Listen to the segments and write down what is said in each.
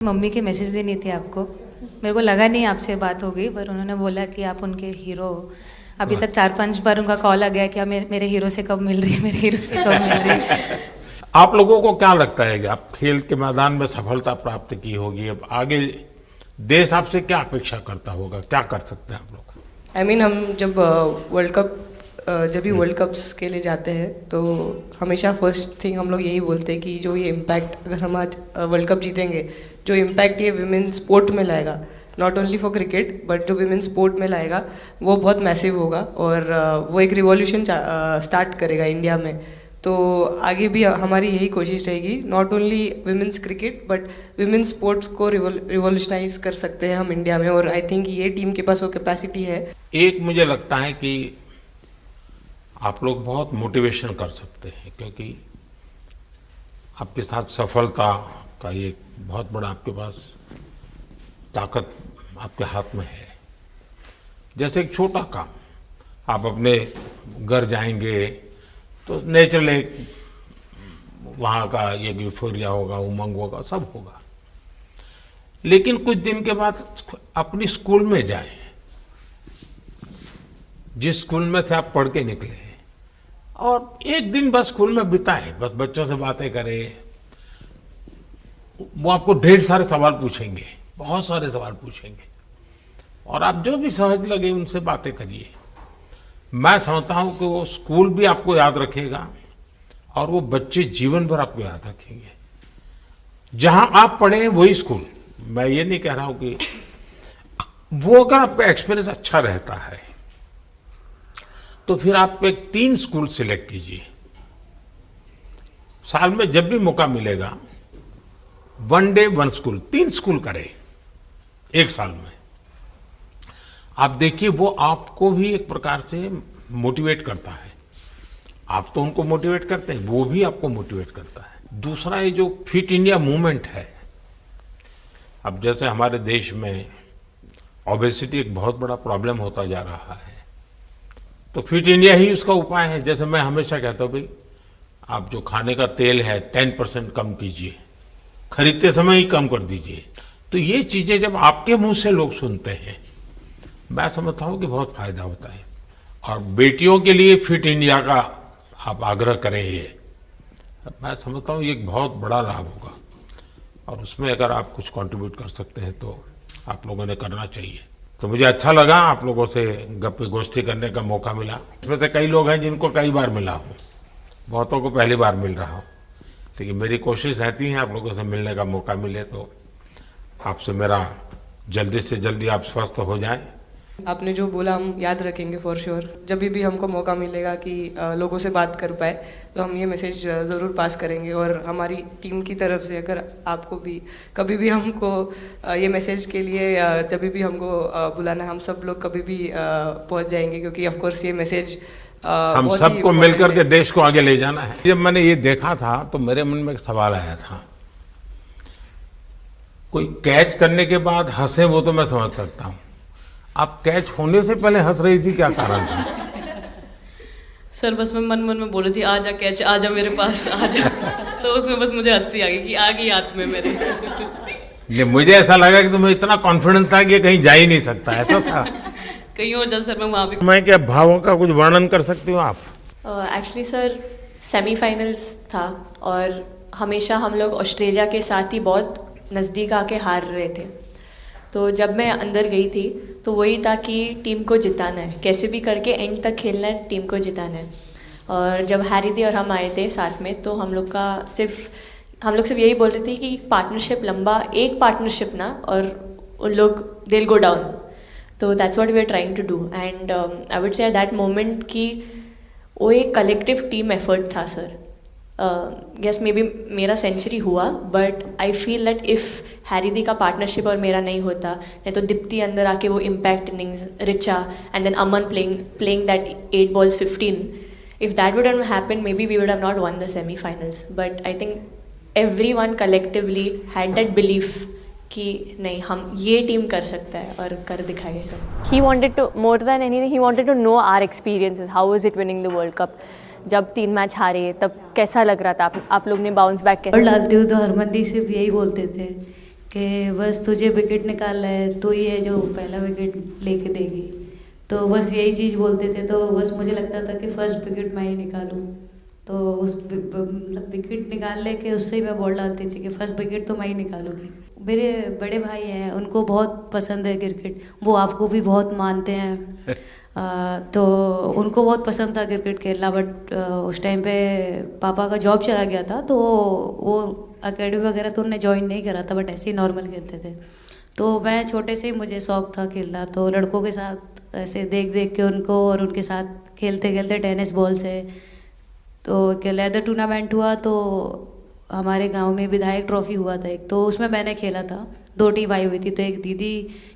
Mummy की message देनी थी आपको। मेरे को लगा नहीं आपसे बात हो गई, पर उन्होंने बोला कि आप उनके हीरो हो। अभी तक 4-5 बार उनका कॉल आ गया कि आप मेरे हीरो से कब मिल रही है, मेरे हीरो से कब मिल रही है। आप लोगों को क्या लगता है कि आप खेल के मैदान में सफलता प्राप्त की होगी, अब आगे देश आपसे क्या अपेक्षा करता होगा, क्या कर सकते हैं आप लोग? हम जब जब भी वर्ल्ड कप्स के लिए जाते हैं तो हमेशा फर्स्ट थिंग हम लोग यही बोलते हैं कि जो ये इम्पैक्ट, अगर हम आज वर्ल्ड कप जीतेंगे, जो इम्पैक्ट ये विमेन स्पोर्ट में लाएगा, not only for cricket but जो विमेन स्पोर्ट में लाएगा वो बहुत मैसिव होगा और वो एक रिवॉल्यूशन स्टार्ट करेगा इंडिया में। तो आगे भी हमारी यही कोशिश रहेगी, not only women's cricket but women sports को रिवॉल्यूशनाइज कर सकते हैं हम इंडिया में, और आई थिंक ये टीम के पास वो कैपेसिटी है। एक मुझे लगता है कि आप लोग बहुत मोटिवेशन कर सकते हैं, क्योंकि आपके साथ सफलता का एक बहुत बड़ा आपके पास ताकत आपके हाथ में है। जैसे एक छोटा काम, आप अपने घर जाएंगे तो नेचुरल एक वहाँ का एक यूफोरिया होगा, उमंग होगा, सब होगा। लेकिन कुछ दिन के बाद अपनी स्कूल में जाएं, जिस स्कूल में से आप पढ़ के निकले हैं, और एक दिन बस स्कूल में बिताए, बस बच्चों से बातें करें। वो आपको ढेर सारे सवाल पूछेंगे, बहुत सारे सवाल पूछेंगे, और आप जो भी सहज लगे उनसे बातें करिए। मैं समझता हूं कि वो स्कूल भी आपको याद रखेगा और वो बच्चे जीवन भर आपको याद रखेंगे। जहां आप पढ़े हैं वही स्कूल, मैं ये नहीं कह रहा हूं कि वो, अगर आपका एक्सपीरियंस अच्छा रहता है तो फिर आप एक 3 स्कूल सिलेक्ट कीजिए। साल में जब भी मौका मिलेगा 1 डे 1 स्कूल, 3 स्कूल करें एक साल में। आप देखिए वो आपको भी एक प्रकार से मोटिवेट करता है। आप तो उनको मोटिवेट करते हैं, वो भी आपको मोटिवेट करता है। दूसरा, ये जो फिट इंडिया मूवमेंट है, अब जैसे हमारे देश में ओबेसिटी एक बहुत बड़ा प्रॉब्लम होता जा रहा है, तो फिट इंडिया ही उसका उपाय है। जैसे मैं हमेशा कहता हूं, भाई आप जो खाने का तेल है 10% कम कीजिए, खरीदते समय ही कम कर दीजिए। तो ये चीजें जब आपके मुंह से लोग सुनते हैं, मैं समझता हूं कि बहुत फायदा होता है। और बेटियों के लिए फिट इंडिया का आप आग्रह करें, ये मैं समझता हूं ये एक बहुत बड़ा लाभ होगा, और उसमें अगर आप कुछ कंट्रीब्यूट कर सकते हैं तो आप लोगों ने करना चाहिए। तो मुझे अच्छा लगा आप लोगों से गप्पे गोष्ठी करने का मौका मिला। इसमें से कई लोग हैं जिनको कई बार मिला हूं, बहुतों को पहली बार मिल रहा हूं, लेकिन मेरी कोशिश रहती है आप लोगों से मिलने का मौका मिले तो आपसे मेरा जल्दी से जल्दी आप स्वस्थ हो जाएं। आपने जो बोला हम याद रखेंगे फॉर श्योर। जब भी हमको मौका मिलेगा कि लोगों से बात कर पाए तो हम ये मैसेज ज़रूर पास करेंगे, और हमारी टीम की तरफ से अगर आपको भी कभी भी हमको ये मैसेज के लिए जब भी हमको बुलाना, हम सब लोग कभी भी पहुंच जाएंगे, क्योंकि ऑफ कोर्स ये मैसेज हम सबको मिलकर के देश को आगे ले जाना है। जब मैंने ये देखा था तो मेरे मन में एक सवाल आया था, कोई कैच करने के बाद हंसे वो तो मैं समझ सकता हूं, आप कैच होने से पहले हंस रही थी, क्या कारण था? सर बस मैं मन में बोल रही थी, आजा कैच, आजा मेरे पास, आजा। तो उसमें बस मुझे हंसी आ गई कि आ गई हाथ में मेरे। ये मुझे ऐसा लगा कि तुम्हें इतना कॉन्फिडेंस था कि ये कहीं जा ही नहीं सकता, ऐसा था? कहीं और जा सर, मैं वहां भी। मैं क्या भावों का कुछ वर्णन कर सकती हूँ आप? एक्चुअली सर सेमीफाइनल्स था, और हमेशा हम लोग ऑस्ट्रेलिया के साथ ही बहुत नज़दीक आके हार रहे थे। तो जब मैं अंदर गई थी तो वही था कि टीम को जिताना है, कैसे भी करके एंड तक खेलना है, टीम को जिताना है। और जब हैरी दी और हम आए थे साथ में, तो हम लोग सिर्फ यही बोल रहे थे कि पार्टनरशिप लंबा, एक पार्टनरशिप ना, और उन लोग दे गो डाउन। तो that's what we are trying to do, and I would say at that moment कि वो एक कलेक्टिव टीम एफर्ट था सर। यस मे बी मेरा सेंचुरी हुआ, but I feel that if Harry दी का partnership और मेरा नहीं होता, नहीं तो दीप्ति अंदर आके वो impact innings, Richa and then Aman playing that 8 balls 15, if that would have happened maybe we would have not won the semifinals. But I think everyone collectively had that belief कि नहीं, हम ये टीम कर सकता है और कर दिखाएगा। He wanted to, more than anything, he wanted to know our experiences. How was it winning the World Cup? जब 3 मैच हारे तब कैसा लग रहा था? आप लोग ने बाउंस बैक कैसे? और डालते हुए तो हरमनदीप से भी यही बोलते थे कि बस तुझे विकेट निकालना है, तो ही है जो पहला विकेट लेके देगी। तो बस यही चीज़ बोलते थे, तो बस मुझे लगता था कि फर्स्ट विकेट मैं ही निकालूं। तो उस मतलब विकेट निकालने के उससे ही मैं बॉल डालती थी कि फर्स्ट विकेट तो मैं ही निकालूंगी। मेरे बड़े भाई हैं, उनको बहुत पसंद है क्रिकेट, वो आपको भी बहुत मानते हैं। तो उनको बहुत पसंद था क्रिकेट खेलना, बट उस टाइम पे पापा का जॉब चला गया था, तो वो अकेडमी वगैरह तो उन्होंने ज्वाइन नहीं करा था, बट ऐसे ही नॉर्मल खेलते थे। तो मैं छोटे से ही मुझे शौक था खेलना, तो लड़कों के साथ ऐसे देख देख के उनको और उनके साथ खेलते खेलते टेनिस बॉल से, तो लेदर टूर्नामेंट हुआ, तो हमारे गांव में विधायक ट्रॉफी हुआ था एक, तो उसमें मैंने खेला था। 2 टीम आई हुई थी, तो एक दीदी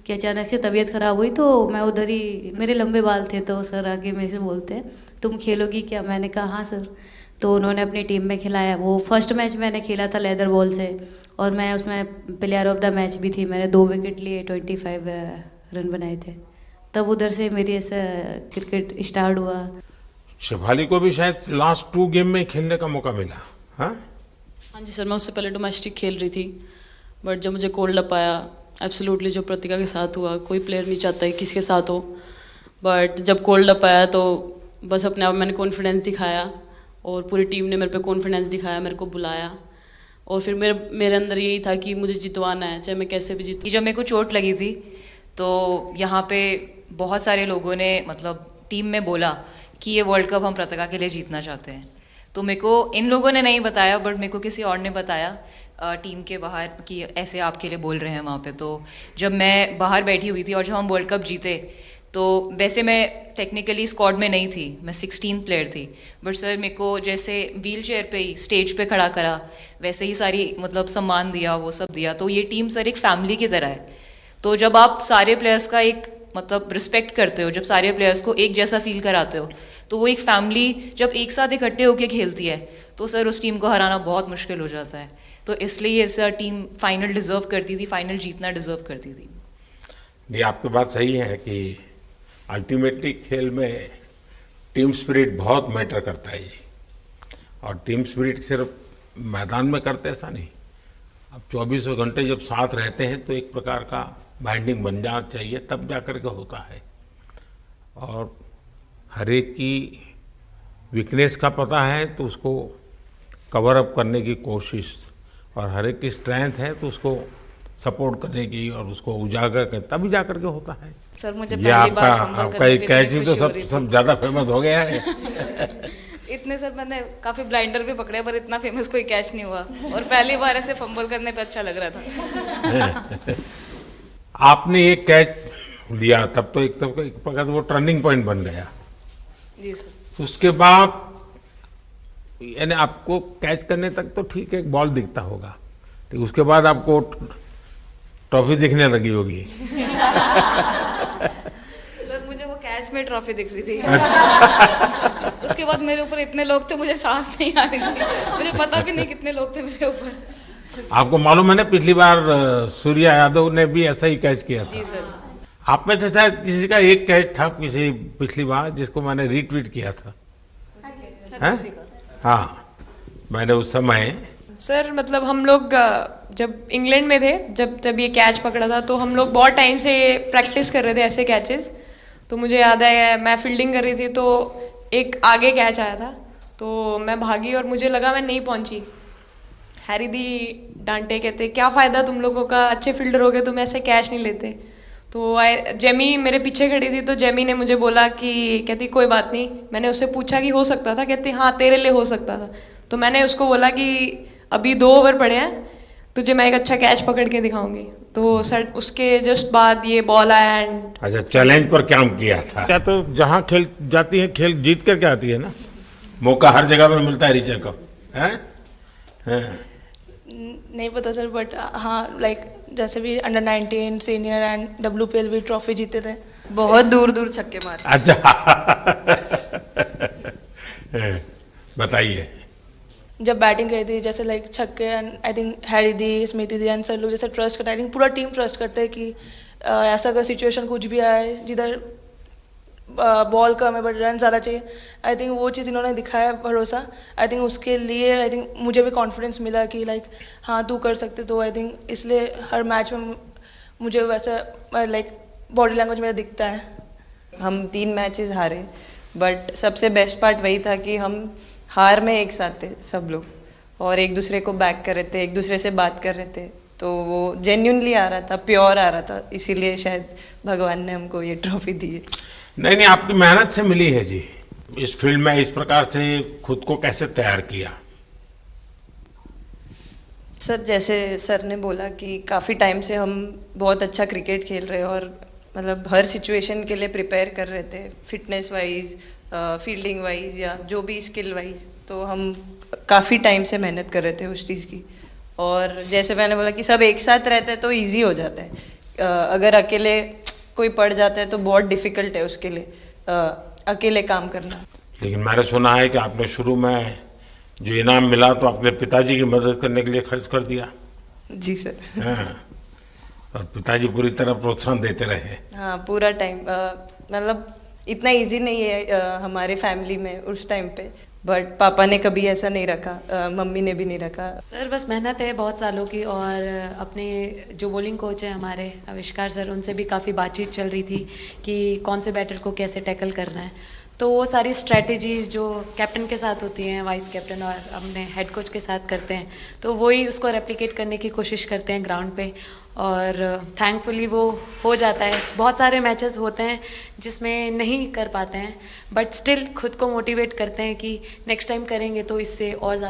की अचानक से तबीयत ख़राब हुई, तो मैं उधर ही, मेरे लंबे बाल थे, तो सर आके मेरे से बोलते हैं तुम खेलोगी क्या? मैंने कहा हाँ सर। तो उन्होंने अपनी टीम में खिलाया। वो फर्स्ट मैच मैंने खेला था लेदर बॉल से, और मैं उसमें प्लेयर ऑफ द मैच भी थी। मैंने 2 विकेट लिए, 25 रन बनाए थे। तब उधर से मेरी ऐसा क्रिकेट स्टार्ट हुआ। शेफाली को भी शायद लास्ट 2 गेम में खेलने का मौका मिला। हाँ जी सर, मैं उससे पहले डोमेस्टिक खेल रही थी, बट जब मुझे कोल्ड अप आया, एब्सोल्युटली जो प्रतिका के साथ हुआ, कोई प्लेयर नहीं चाहता है किसके साथ हो, बट जब कोल्ड अप आया तो बस अपने आप मैंने कॉन्फिडेंस दिखाया, और पूरी टीम ने मेरे पे कॉन्फिडेंस दिखाया, मेरे को बुलाया, और फिर मेरे अंदर यही था कि मुझे जितवाना है, चाहे मैं कैसे भी जीतूं। जब मेरे को चोट लगी थी, तो यहाँ पे बहुत सारे लोगों ने मतलब टीम में बोला कि ये वर्ल्ड कप हम प्रतिका के लिए जीतना चाहते हैं। तो मेरे को इन लोगों ने नहीं बताया, बट मेरे को किसी और ने बताया टीम के बाहर कि ऐसे आपके लिए बोल रहे हैं वहाँ पे। तो जब मैं बाहर बैठी हुई थी और जब हम वर्ल्ड कप जीते, तो वैसे मैं टेक्निकली स्क्वाड में नहीं थी, मैं 16th प्लेयर थी, बट सर मेरे को जैसे व्हील चेयर पे ही स्टेज पे खड़ा करा, वैसे ही सारी मतलब सम्मान दिया, वो सब दिया। तो ये टीम सर एक फैमिली की तरह है। तो जब आप सारे प्लेयर्स का एक मतलब रिस्पेक्ट करते हो, जब सारे प्लेयर्स को एक जैसा फील कराते हो, तो वो एक फैमिली जब एक साथ इकट्ठे होकर खेलती है, तो सर उस टीम को हराना बहुत मुश्किल हो जाता है। तो इसलिए सर टीम फाइनल डिजर्व करती थी, फाइनल जीतना डिजर्व करती थी। ये आपकी बात सही है कि अल्टीमेटली खेल में टीम स्पिरिट बहुत मैटर करता है जी। और टीम स्पिरिट सिर्फ मैदान में करते ऐसा नहीं, अब 24 घंटे जब साथ रहते हैं तो एक प्रकार का बाइंडिंग बन जाना चाहिए, तब जा कर के होता है। और हर एक की वीकनेस का पता है तो उसको कवर अप करने की कोशिश, और हर एक की स्ट्रेंथ है तो उसको सपोर्ट करने की और उसको उजागर कर, तभी जा करके होता है। सर मुझे ये पहली बार फंबल आपका करने एक पे कैच ही इतनी तो खुशी हो सब रही थी। सब ज़्यादा फेमस हो गया है। इतने सर मैंने काफ़ी ब्लाइंडर भी पकड़े, पर इतना फेमस कोई कैच नहीं हुआ, और पहली बार ऐसे फंबल करने पे अच्छा लग रहा था। आपने एक कैच लिया तब तो एक प्रकार से वो टर्निंग पॉइंट बन गया। जी सर। तो उसके बाद यानी आपको कैच करने तक तो ठीक है, एक बॉल दिखता होगा, ठीक, उसके बाद आपको ट्रॉफी दिखने लगी होगी। सर मुझे वो कैच में ट्रॉफी दिख रही थी। अच्छा। उसके बाद मेरे ऊपर इतने लोग थे, मुझे सांस नहीं आ रही थी, मुझे पता भी नहीं कितने लोग थे मेरे ऊपर। आपको मालूम है ना, पिछली बार सूर्या यादव ने भी ऐसा ही कैच किया था। जी सर। आप में से शायद किसी का एक कैच था किसी पिछली बार जिसको मैंने रीट्वीट किया था। हैं? हाँ, मैंने उस समय सर मतलब हम लोग जब इंग्लैंड में थे, जब ये कैच पकड़ा था, तो हम लोग बहुत टाइम से प्रैक्टिस कर रहे थे ऐसे कैचेस। तो मुझे याद है मैं फील्डिंग कर रही थी, तो एक आगे कैच आया था, तो मैं भागी और मुझे लगा मैं नहीं पहुंची। हैरी दी डांटे, कहते क्या फ़ायदा तुम लोगों का, अच्छे फील्डर हो गए तुम ऐसे कैच नहीं लेते। तो जेमी मेरे पीछे खड़ी थी, तो जेमी ने मुझे बोला कि कहती कोई बात नहीं। मैंने उससे पूछा कि हो सकता था, कहती हाँ तेरे लिए हो सकता था। तो मैंने उसको बोला कि अभी 2 ओवर पड़े हैं, तुझे मैं एक अच्छा कैच पकड़ के दिखाऊंगी। तो सर उसके जस्ट बाद ये बॉल आया एंड अच्छा चैलेंज पर काम किया था क्या? तो जहाँ खेल जाती है, खेल जीत करके आती है ना, मौका हर जगह पे मिलता है ऋचा को, है? नहीं पता सर, बट हाँ लाइक जैसे भी अंडर 19 सीनियर एंड WPL भी ट्रॉफी जीते थे, बहुत दूर दूर छक्के मारे। अच्छा। बताइए। जब बैटिंग करी थी जैसे लाइक छक्के, and I think Harry the, Smriti the and sir लोग जैसे ट्रस्ट करते हैं, आई थिंक पूरा टीम ट्रस्ट करते हैं कि ऐसा अगर सिचुएशन कुछ भी आए जिधर बॉल कम है बट रन ज़्यादा चाहिए। आई थिंक वो चीज़ इन्होंने दिखाया भरोसा। आई थिंक उसके लिए आई थिंक मुझे भी कॉन्फिडेंस मिला कि लाइक हाँ तू कर सकते। तो आई थिंक इसलिए हर मैच में मुझे वैसा लाइक बॉडी लैंग्वेज मेरा दिखता है। हम 3 मैचेस हारे, बट सबसे बेस्ट पार्ट वही था कि हम हार में एक साथ थे सब लोग, और एक दूसरे को बैक कर रहे थे, एक दूसरे से बात कर रहे थे। तो वो जेन्युइनली आ रहा था, प्योर आ रहा था, इसीलिए शायद भगवान ने हमको ये ट्रॉफी दी है। नहीं, आपकी मेहनत से मिली है जी। इस फील्ड में इस प्रकार से खुद को कैसे तैयार किया? सर, जैसे सर ने बोला कि काफ़ी टाइम से हम बहुत अच्छा क्रिकेट खेल रहे हैं और मतलब हर सिचुएशन के लिए प्रिपेयर कर रहे थे, फिटनेस वाइज, फील्डिंग वाइज या जो भी स्किल वाइज। तो हम काफ़ी टाइम से मेहनत कर रहे थे उस चीज़ की। और जैसे मैंने बोला कि सब एक साथ रहते हैं तो इजी हो जाता है। अगर अकेले कोई पड़ जाता है तो बहुत डिफिकल्ट है उसके लिए अकेले काम करना। लेकिन मैंने सुना है कि आपने शुरू में जो इनाम मिला तो अपने पिताजी की मदद करने के लिए खर्च कर दिया। जी सर। हाँ, और पिताजी पूरी तरह प्रोत्साहन देते रहे। हाँ, पूरा टाइम। मतलब इतना इजी नहीं है हमारे फैमिली में उस टाइम पे, बट पापा ने कभी ऐसा नहीं रखा, मम्मी ने भी नहीं रखा। सर बस मेहनत है बहुत सालों की, और अपने जो बॉलिंग कोच है हमारे आविष्कार सर, उनसे भी काफ़ी बातचीत चल रही थी कि कौन से बैटर को कैसे टैकल करना है। तो वो सारी स्ट्रैटेजीज जो कैप्टन के साथ होती हैं, वाइस कैप्टन और अपने हेड कोच के साथ करते हैं, तो वही उसको रेप्लिकेट करने की कोशिश करते हैं ग्राउंड पे, और थैंकफुली वो हो जाता है। बहुत सारे मैचेस होते हैं जिसमें नहीं कर पाते हैं, बट स्टिल खुद को मोटिवेट करते हैं कि नेक्स्ट टाइम करेंगे तो इससे और ज़्यादा